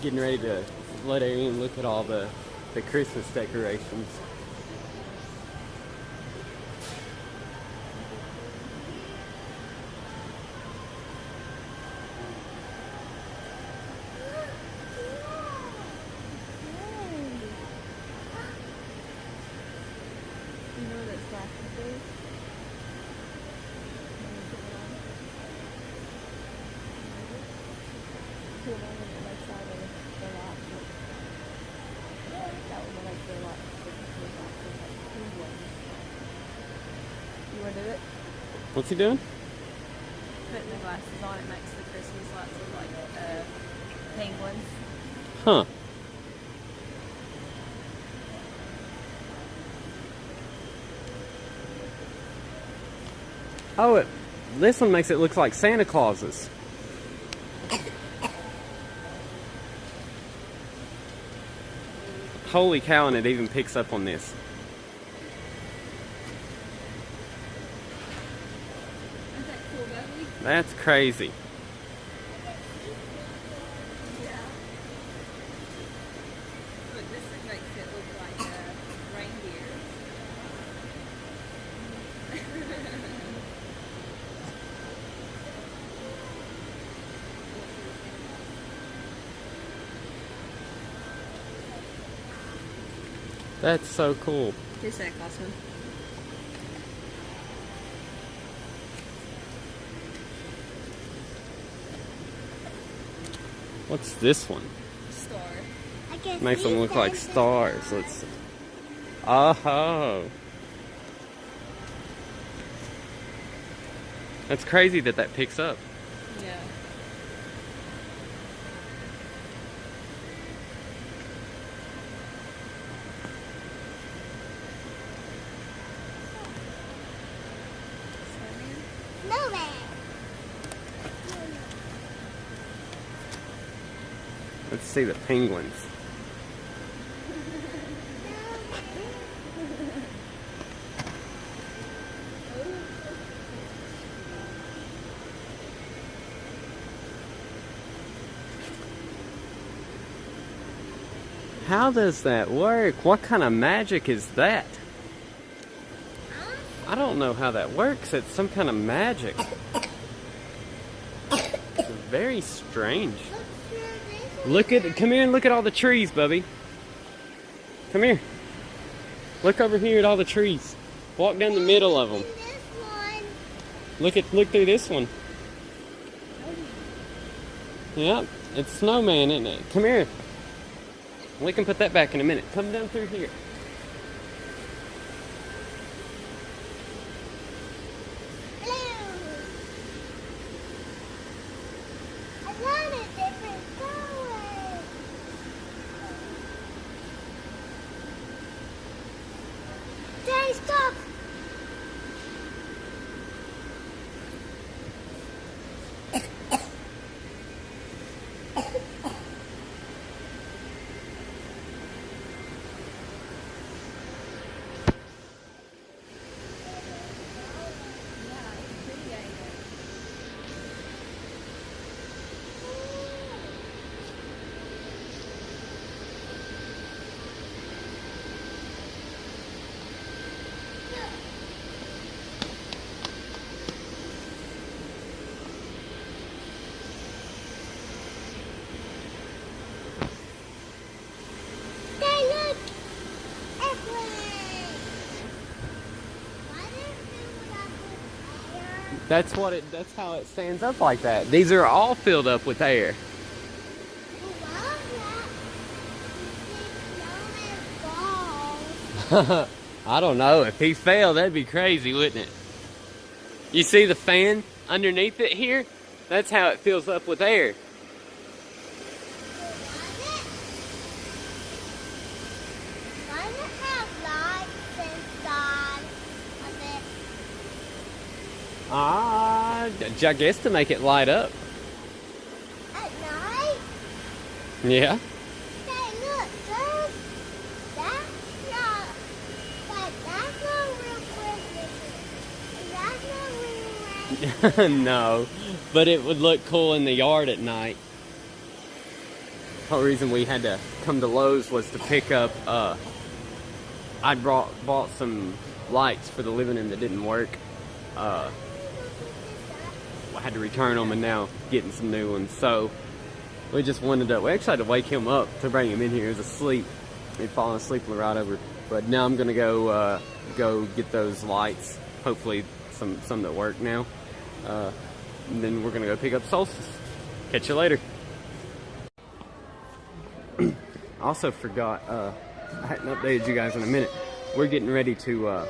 getting ready to let her in. Look at all the Christmas decorations. You know what it's laughing is? Two of them on the left side of the lot. That one like the lot. You want to do it? What's he doing? Putting the glasses on, it makes the Christmas lights look like penguins. Huh. Oh, this one makes it look like Santa Claus's. Holy cow, and it even picks up on this. Isn't that cool, Bubby? That's crazy. Yeah. Look, this thing makes it look like a reindeer. That's so cool. Here's Santa Claus one. What's this one? Star. Makes them look like stars. Let's see. Oh. That's crazy that picks up. Yeah. Snowman. Let's see the penguins. How does that work? What kind of magic is that? I don't know how that works. It's some kind of magic. It's very strange. Come here and look at all the trees, Bubby. Come here. Look over here at all the trees. Walk down the middle of them. Look through this one. Yep, it's snowman, isn't it? Come here. We can put that back in a minute. Come down through here. Stop! That's how it stands up like that. These are all filled up with air. I don't know. If he fell, that'd be crazy, wouldn't it? You see the fan underneath it here? That's how it fills up with air. I guess to make it light up. At night? Yeah. Hey, look, there's, that's not real Christmas. That's not real rain. No, but it would look cool in the yard at night. whole reason we had to come to Lowe's was to pick up, I bought some lights for the living room that didn't work. I had to return them and now getting some new ones. So we just wanted to, we actually had to wake him up to bring him in here. He was asleep. He'd fallen asleep on the ride over. But now I'm gonna go get those lights. Hopefully some that work now. And then we're gonna go pick up Solstice. Catch you later. I also forgot, I hadn't updated you guys in a minute. We're getting ready to,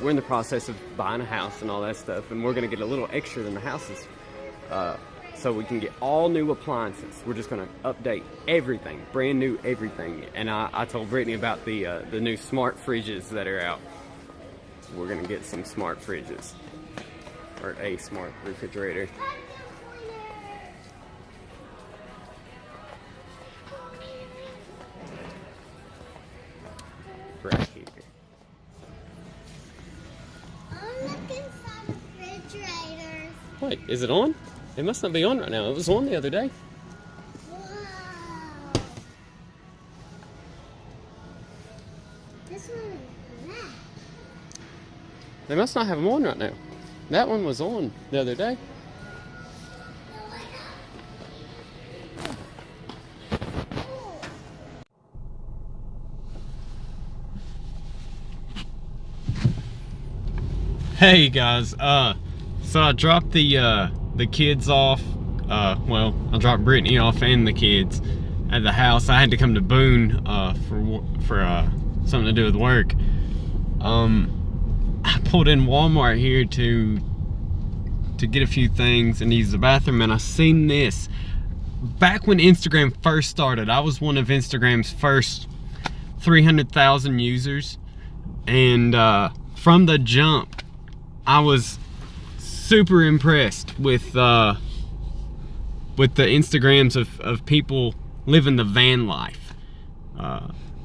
we're in the process of buying a house and all that stuff, and we're gonna get a little extra than the houses, so we can get all new appliances. We're just gonna update everything, brand new everything. And I told Brittany about the new smart fridges that are out. We're gonna get some smart fridges, or a smart refrigerator. Right here. I'm looking for refrigerators. Wait, is it on? It must not be on right now. It was on the other day. Wow. This one is that. They must not have them on right now. That one was on the other day. Hey guys, so I dropped the kids off. Well, I dropped Brittany off and the kids at the house. I had to come to Boone for something to do with work. I pulled in Walmart here to get a few things and use the bathroom, and I seen this. Back when Instagram first started, I was one of Instagram's first 300,000 users, and from the jump, I was super impressed with the Instagrams of people living the van life.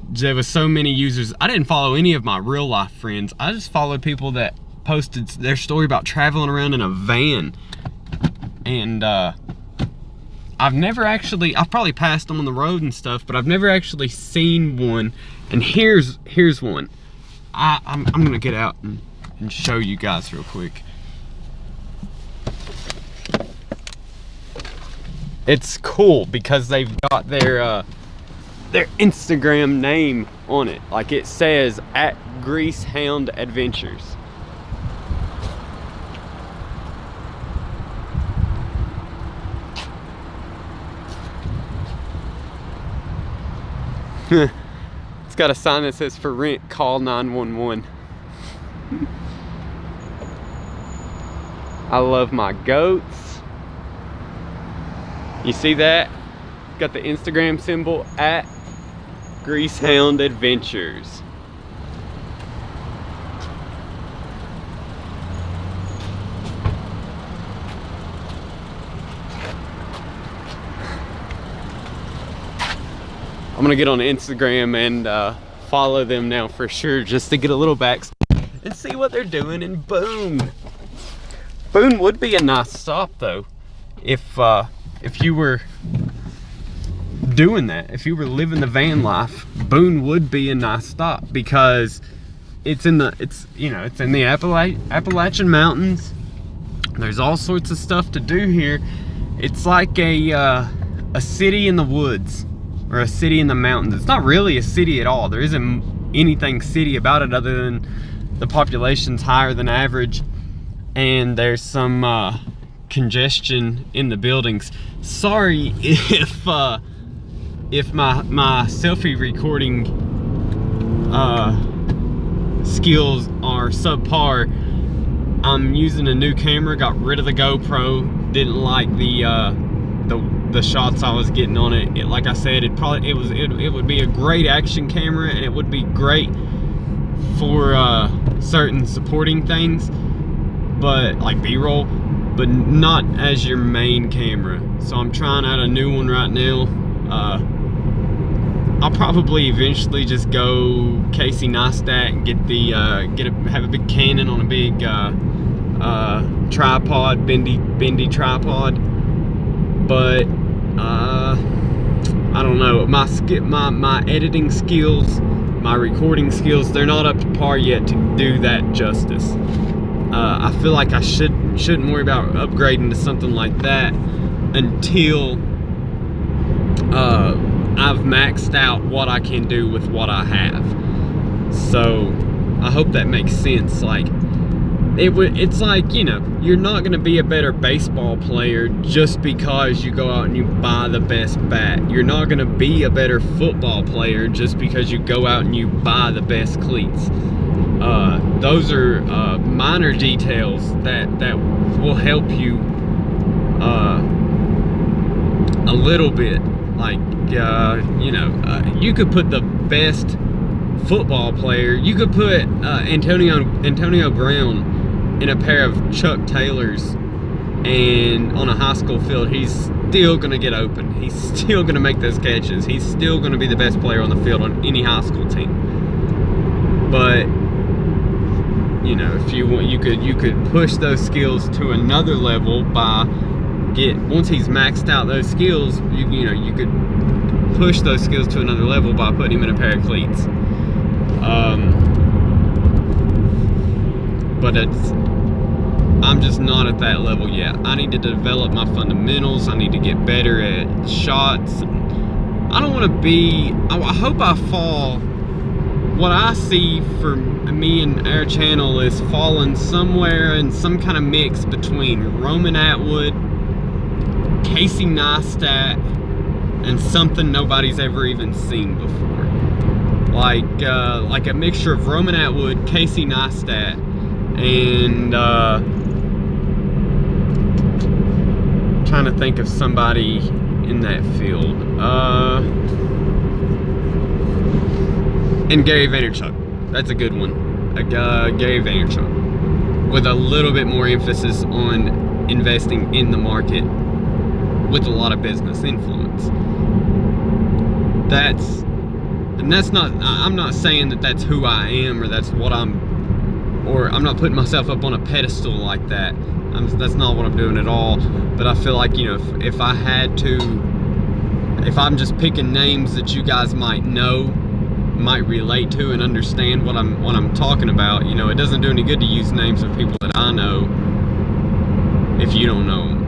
There was so many users. I didn't follow any of my real life friends. I just followed people that posted their story about traveling around in a van. And I've probably passed them on the road and stuff, but I've never actually seen one. And here's one. I'm gonna get out and show you guys real quick. It's cool because they've got their Instagram name on it. Like it says @Greasehound Adventures. It's got a sign that says for rent, call 911. I love my goats. You see that? Got the Instagram symbol @Greasehound Adventures. I'm gonna get on Instagram and follow them now for sure, just to get a little backstory and see what they're doing in Boone. Boone would be a nice stop though, if you were doing that, if you were living the van life. Boone would be a nice stop because it's in the Appalachian Mountains. There's all sorts of stuff to do here. It's like a city in the woods, or a city in the mountains. It's not really a city at all. There isn't anything city about it other than the population's higher than average, and there's some congestion in the buildings. Sorry if my selfie recording skills are subpar. I'm using a new camera, got rid of the GoPro, didn't like the shots I was getting on it. Like I said, it would be a great action camera, and it would be great for certain supporting things, but like B-roll, but not as your main camera. So I'm trying out a new one right now. I'll probably eventually just go Casey Neistat and have a big Canon on a big tripod, bendy tripod. But I don't know, my editing skills, my recording skills, they're not up to par yet to do that justice. I feel like I shouldn't worry about upgrading to something like that until I've maxed out what I can do with what I have. So I hope that makes sense. Like, it's like, you know, you're not going to be a better baseball player just because you go out and you buy the best bat. You're not going to be a better football player just because you go out and you buy the best cleats. Those are minor details that will help you a little bit. Like, you know, you could put the best football player, you could put Antonio Brown in a pair of Chuck Taylors and on a high school field, he's still gonna get open. He's still gonna make those catches. He's still gonna be the best player on the field on any high school team. But you know, if you want, you could push those skills to another level by once he's maxed out those skills, you know, you could push those skills to another level by putting him in a pair of cleats. But I'm just not at that level yet. I need to develop my fundamentals. I need to get better at shots. I don't want to be, I hope I fall. What I see for me and our channel is falling somewhere in some kind of mix between Roman Atwood, Casey Neistat, and something nobody's ever even seen before. Like a mixture of Roman Atwood, Casey Neistat, and trying to think of somebody in that field. And Gary Vaynerchuk. That's a good one. Gary Vaynerchuk. With a little bit more emphasis on investing in the market with a lot of business influence. That's not, I'm not saying that that's who I am or that's what I'm not putting myself up on a pedestal like that. That's not what I'm doing at all. But I feel like, you know, if I had to, if I'm just picking names that you guys might know, might relate to and understand what I'm talking about, you know, it doesn't do any good to use names of people that I know if you don't know them.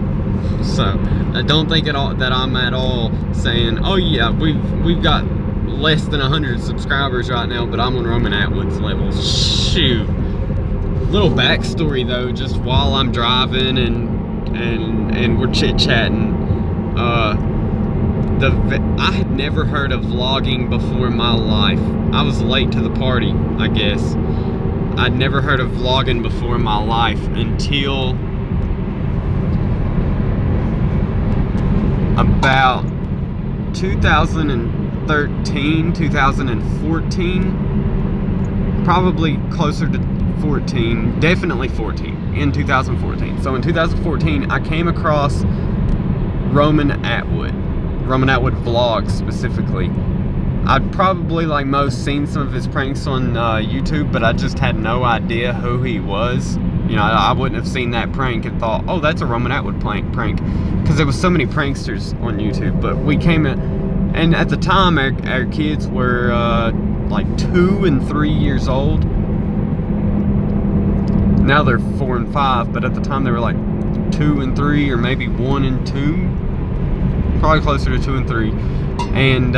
So I don't think at all that I'm at all saying, oh yeah, we've got less than 100 subscribers right now, but I'm on Roman Atwood's level. Shoot. Little backstory though, just while I'm driving and we're chit-chatting, I had never heard of vlogging before in my life. I was late to the party, I guess. I'd never heard of vlogging before in my life until about 2013, 2014, probably closer to 14, definitely 14, in 2014. So in 2014, I came across Roman Atwood vlogs specifically. I'd probably, like most, seen some of his pranks on YouTube, but I just had no idea who he was. You know, I wouldn't have seen that prank and thought, oh, that's a Roman Atwood prank, because there was so many pranksters on YouTube. But we came in, and at the time, our kids were like 2 and 3 years old. Now they're 4 and 5, but at the time they were like 2 and 3, or maybe 1 and 2. Probably closer to 2 and 3. And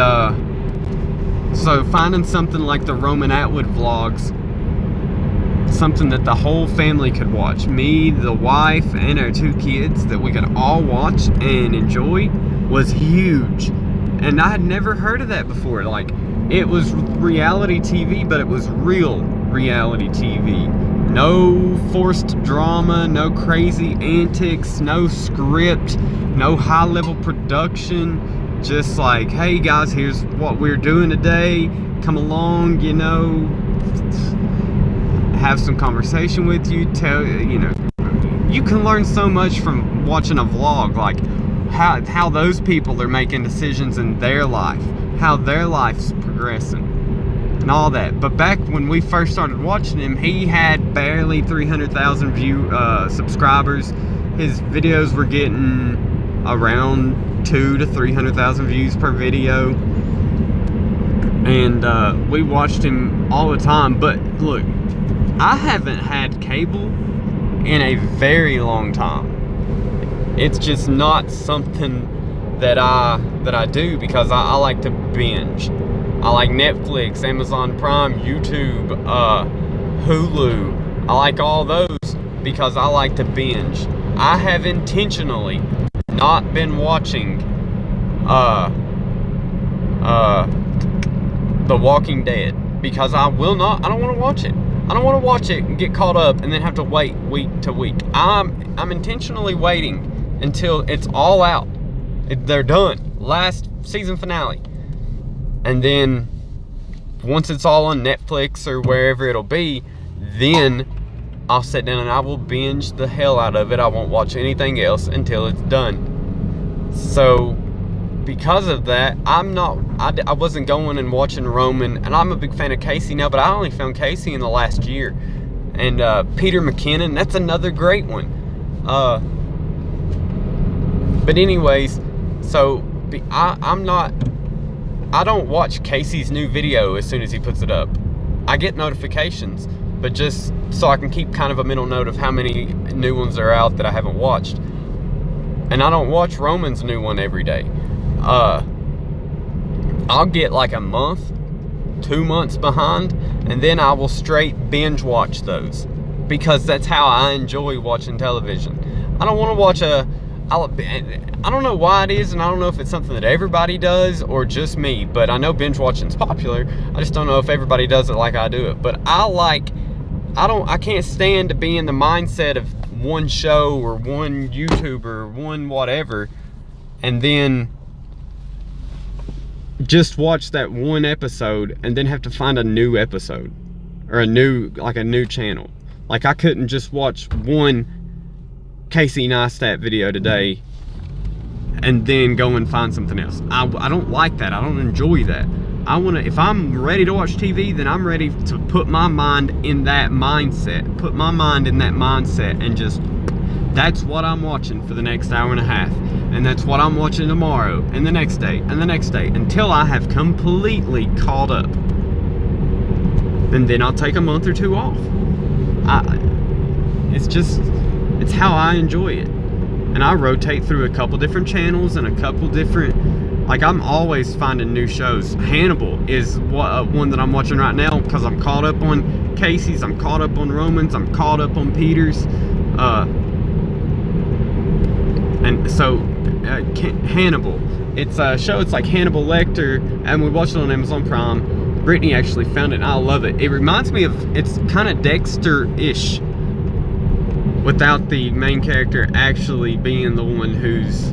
so finding something like the Roman Atwood vlogs, something that the whole family could watch, me, the wife, and our 2 kids, that we could all watch and enjoy, was huge. And I had never heard of that before. Like, it was reality TV, but it was real reality TV. No forced drama, no crazy antics, no script, no high-level production. Just like, hey guys, here's what we're doing today. Come along, you know, have some conversation with you. You know, you can learn so much from watching a vlog, like how those people are making decisions in their life, how their life's progressing, and all that. But back when we first started watching him, he had barely 300,000 subscribers. His videos were getting around 200,000 to 300,000 views per video. And we watched him all the time. But look, I haven't had cable in a very long time. It's just not something that I do, because I like to binge. I like Netflix, Amazon Prime, YouTube, Hulu. I like all those because I like to binge. I have intentionally not been watching The Walking Dead because I don't want to watch it. I don't want to watch it and get caught up and then have to wait week to week. I'm intentionally waiting until it's all out. They're done. Last season finale. And then once it's all on Netflix or wherever it'll be, then I'll sit down and I will binge the hell out of it. I won't watch anything else until it's done. So because of that, I wasn't going and watching Roman, and I'm a big fan of Casey now, but I only found Casey in the last year. And Peter McKinnon, that's another great one. But anyways, so I don't watch Casey's new video as soon as he puts it up. I get notifications, but just so I can keep kind of a mental note of how many new ones are out that I haven't watched. And I don't watch Roman's new one every day. I'll get like a month, 2 months behind, and then I will straight binge watch those, because that's how I enjoy watching television. I don't want to watch I don't know why it is, and I don't know if it's something that everybody does or just me, but I know binge watching's popular. I just don't know if everybody does it like I do it. But I can't stand to be in the mindset of one show or one YouTuber or one whatever, and then just watch that one episode and then have to find a new episode or a new channel. Like, I couldn't just watch one Casey Neistat video today and then go and find something else. I don't like that. I don't enjoy that. If I'm ready to watch TV, then I'm ready to put my mind in that mindset. And just, that's what I'm watching for the next hour and a half. And that's what I'm watching tomorrow, and the next day, and the next day, until I have completely caught up. And then I'll take a month or two off. It's how I enjoy it. And I rotate through a couple different channels and a couple different, like, I'm always finding new shows. Hannibal is one that I'm watching right now because I'm caught up on Casey's, I'm caught up on Roman's, I'm caught up on Peter's. And so, Hannibal, it's a show, it's like Hannibal Lecter, and we watched it on Amazon Prime. Britney actually found it, and I love it. It reminds me of, it's kind of Dexter-ish, without the main character actually being the one who's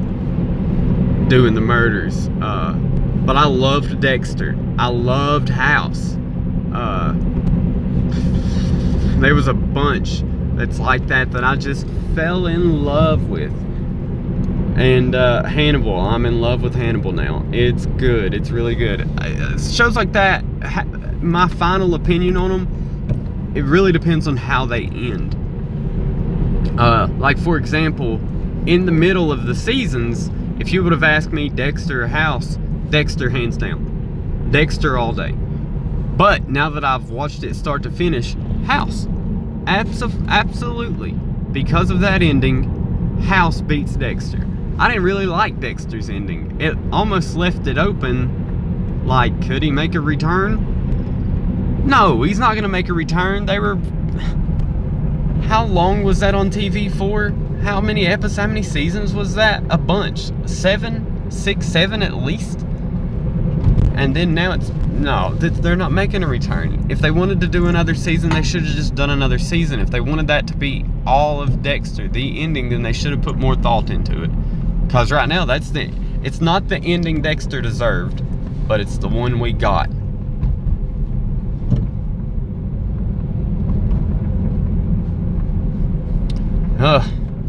doing the murders. But I loved Dexter. I loved House. There was a bunch that's like that I just fell in love with. And Hannibal, I'm in love with Hannibal now. It's good. It's really good. Shows like that, my final opinion on them, it really depends on how they end. Like, for example, in the middle of the seasons, if you would have asked me Dexter or House, Dexter hands down. Dexter all day. But now that I've watched it start to finish, House. Absolutely. Because of that ending, House beats Dexter. I didn't really like Dexter's ending. It almost left it open, like, could he make a return? No, he's not going to make a return. How long was that on TV for? How many episodes, how many seasons was that? A bunch. 6, 7 at least? And then now they're not making a return. If they wanted to do another season, they should have just done another season. If they wanted that to be all of Dexter, the ending, then they should have put more thought into it. Because right now, it's not the ending Dexter deserved, but it's the one we got. I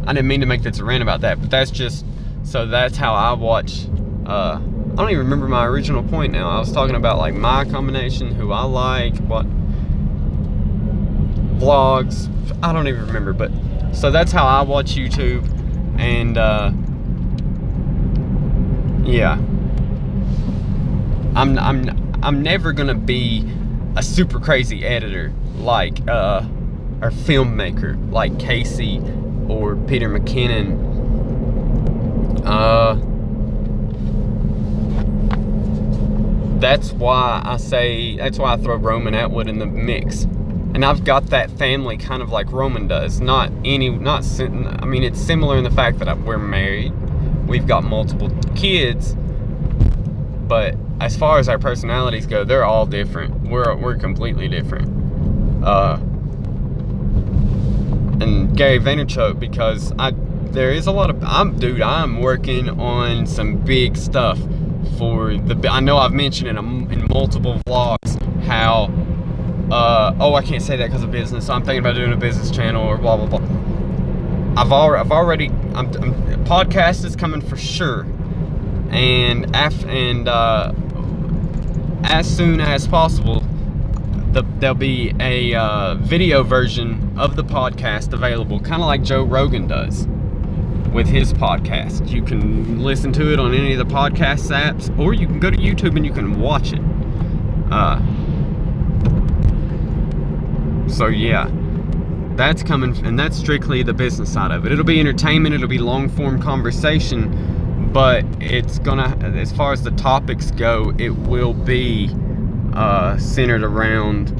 didn't mean to make this a rant about that, but that's how I watch. I don't even remember my original point now. I was talking about, like, my combination, who I like, what vlogs, I don't even remember, but so that's how I watch YouTube. And yeah, I'm never gonna be a super crazy editor like or filmmaker like Casey or Peter McKinnon. That's why I throw Roman Atwood in the mix. And I've got that family kind of like Roman does. I mean, it's similar in the fact that we're married. We've got multiple kids. But as far as our personalities go, they're all different. We're completely different. And Gary Vaynerchuk, because there is a lot of, I'm working on some big stuff for I know I've mentioned in multiple vlogs how, I can't say that because of business, so I'm thinking about doing a business channel or blah, blah, blah. I've already, podcast is coming for sure. And as soon as possible, there'll be a video version of the podcast available, kind of like Joe Rogan does with his podcast. You can listen to it on any of the podcast apps, or you can go to YouTube and you can watch it. So yeah, that's coming, and that's strictly the business side of it. It'll be entertainment, it'll be long form conversation, but it's gonna, as far as the topics go, it will be centered around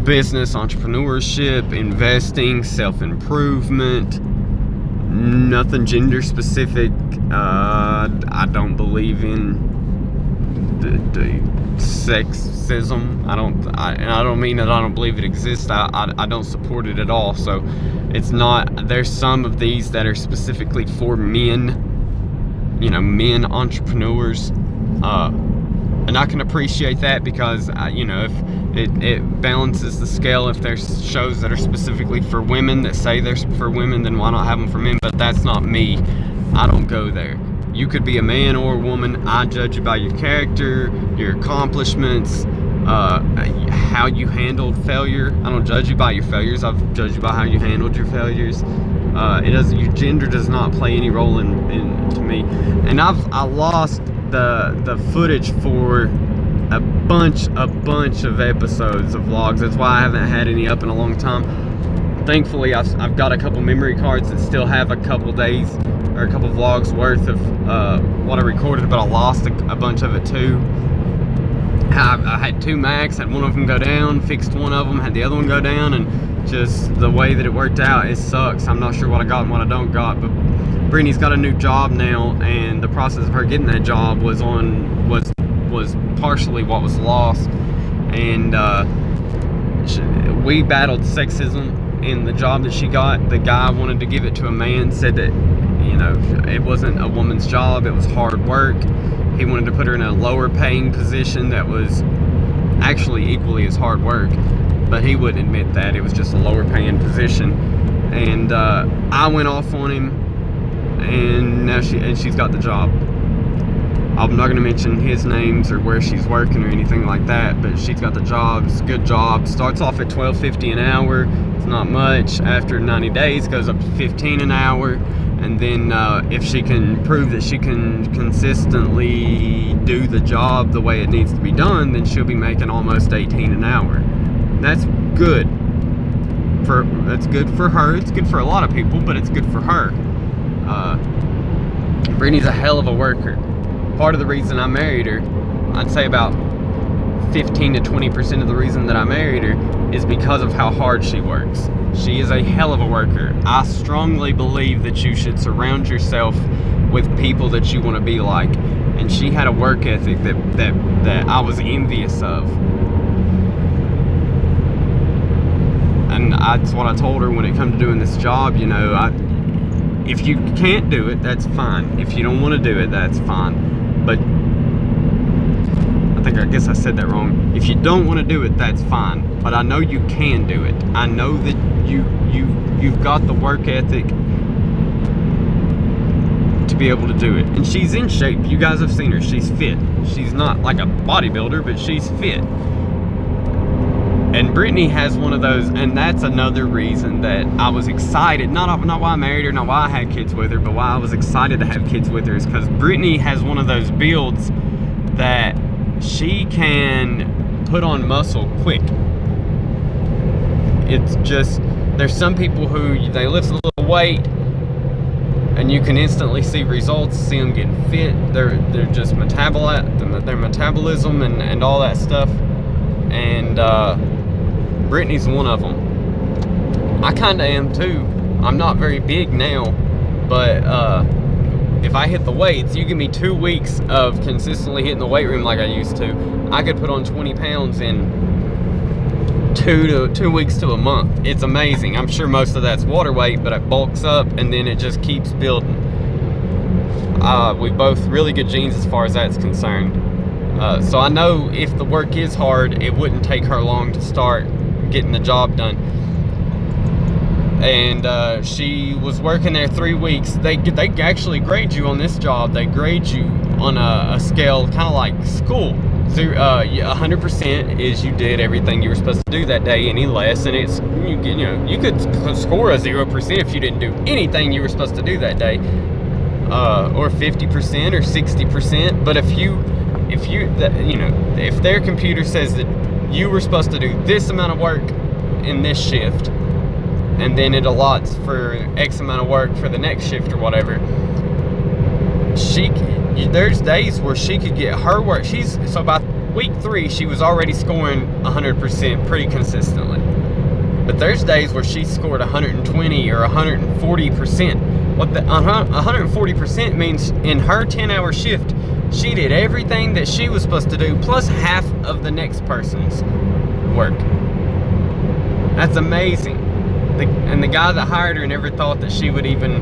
business, entrepreneurship, investing, self-improvement. Nothing gender specific. I don't believe in the sexism. I don't mean that I don't believe it exists. I don't support it at all. So it's not, there's some of these that are specifically for men, men entrepreneurs, and I can appreciate that because if it balances the scale. If there's shows that are specifically for women that say they're for women, then why not have them for men? But that's not me. I don't go there. You could be a man or a woman. I judge you by your character, your accomplishments, how you handled failure. I don't judge you by your failures. I've judged you by how you handled your failures. Your gender does not play any role in to me. And I lost the footage for a bunch of episodes of vlogs. That's why I haven't had any up in a long time. Thankfully, I've got a couple memory cards that still have a couple days or a couple vlogs worth of what I recorded, but I lost a bunch of it too. I had two Macs, had one of them go down, fixed one of them, had the other one go down, and just the way that it worked out, it sucks. I'm not sure what I got and what I don't got, but Britney's got a new job now, and the process of her getting that job was partially what was lost. And we battled sexism in the job that she got. The guy wanted to give it to a man, said that it wasn't a woman's job, it was hard work. He wanted to put her in a lower paying position that was actually equally as hard work, but he wouldn't admit that. It was just a lower paying position. And I went off on him, and now she's got the job. I'm not going to mention his names or where she's working or anything like that, but she's got the job. It's a good job. Starts off at $12.50 an hour. It's not much. After 90 days, goes up to $15 an hour. And then if she can prove that she can consistently do the job the way it needs to be done, then she'll be making almost $18 an hour. That's good. That's good for her. It's good for a lot of people, but it's good for her. Britney's a hell of a worker. Part of the reason I married her, I'd say about 15 to 20% of the reason that I married her is because of how hard she works. She is a hell of a worker. I strongly believe that you should surround yourself with people that you want to be like. And she had a work ethic that I was envious of. And that's what I told her when it comes to doing this job. If you can't do it, that's fine. If you don't want to do it, that's fine. But I guess I said that wrong. If you don't want to do it, that's fine. But I know you can do it. I know that you've got the work ethic to be able to do it. And she's in shape. You guys have seen her. She's fit. She's not like a bodybuilder, but she's fit. And Brittany has one of those, and that's another reason that I was excited, not why I married her, not why I had kids with her, but why I was excited to have kids with her is because Brittany has one of those builds that she can put on muscle quick. It's just, there's some people who, they lift a little weight, and you can instantly see results, see them getting fit. They're just their metabolism and all that stuff. And Brittany's one of them. I kind of am too. I'm not very big now, but if I hit the weights, you give me 2 weeks of consistently hitting the weight room like I used to, I could put on 20 pounds in 2 weeks to a month. It's amazing. I'm sure most of that's water weight, but it bulks up and then it just keeps building. We both really good genes as far as that's concerned. So I know if the work is hard, it wouldn't take her long to start getting the job done. And she was working there 3 weeks. They actually grade you on this job. They grade you on a scale kind of like school. 100% is you did everything you were supposed to do that day, any less, and it's you could score a 0% if you didn't do anything you were supposed to do that day, or 50% or 60%. But if their computer says that you were supposed to do this amount of work in this shift, and then it allots for X amount of work for the next shift or whatever, there's days where she could get her work. So by week 3, she was already scoring 100% pretty consistently. But there's days where she scored 120 or 140%. What the 140% means, in her 10-hour shift, she did everything that she was supposed to do, plus half of the next person's work. That's amazing. And the guy that hired her never thought that she would even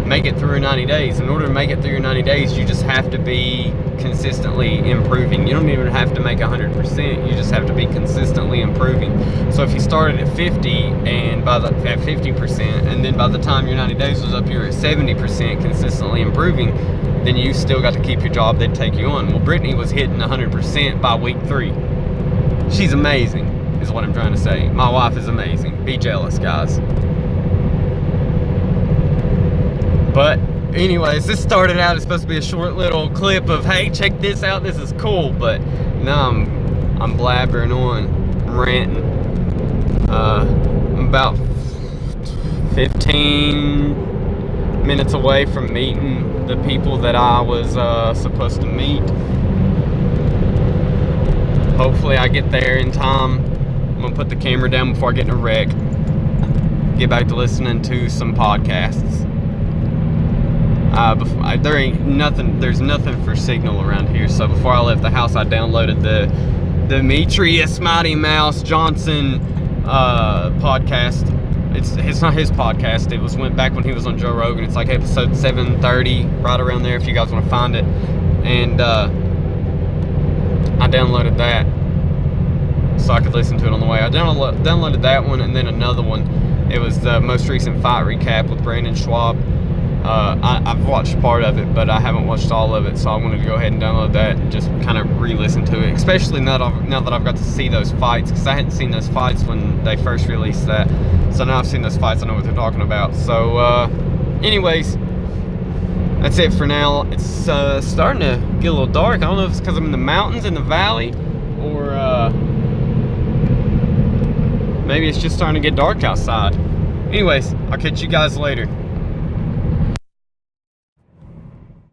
make it through her 90 days. In order to make it through your 90 days, you just have to be consistently improving. You don't even have to make 100%. You just have to be consistently improving. So if you started at 50 and at 50%, and then by the time your 90 days was up, you're at 70% consistently improving, then you still got to keep your job. They'd take you on. Well, Brittany was hitting 100% by week 3. She's amazing, is what I'm trying to say. My wife is amazing. Be jealous, guys. But anyways, this started out as supposed to be a short little clip of, hey, check this out, this is cool. But now I'm blabbering on, ranting. I'm about 15 minutes away from meeting the people that I was supposed to meet. Hopefully I get there in time. I'm gonna put the camera down before I get in a wreck. Get back to listening to some podcasts. There's nothing for signal around here, so before I left the house, I downloaded the Demetrius Mighty Mouse Johnson podcast. It's not his podcast. It went back when he was on Joe Rogan. It's like episode 730, right around there, if you guys want to find it. And I downloaded that so I could listen to it on the way. I downloaded that one, and then another one. It was the most recent fight recap with Brandon Schwab. I've watched part of it, but I haven't watched all of it, so I wanted to go ahead and download that and just kind of re-listen to it, especially now that I've got to see those fights, because I hadn't seen those fights when they first released that. So now I've seen those fights, I know what they're talking about. So anyways, that's it for now. It's starting to get a little dark. I don't know if it's because I'm in the mountains in the valley, or maybe it's just starting to get dark outside. Anyways, I'll catch you guys later.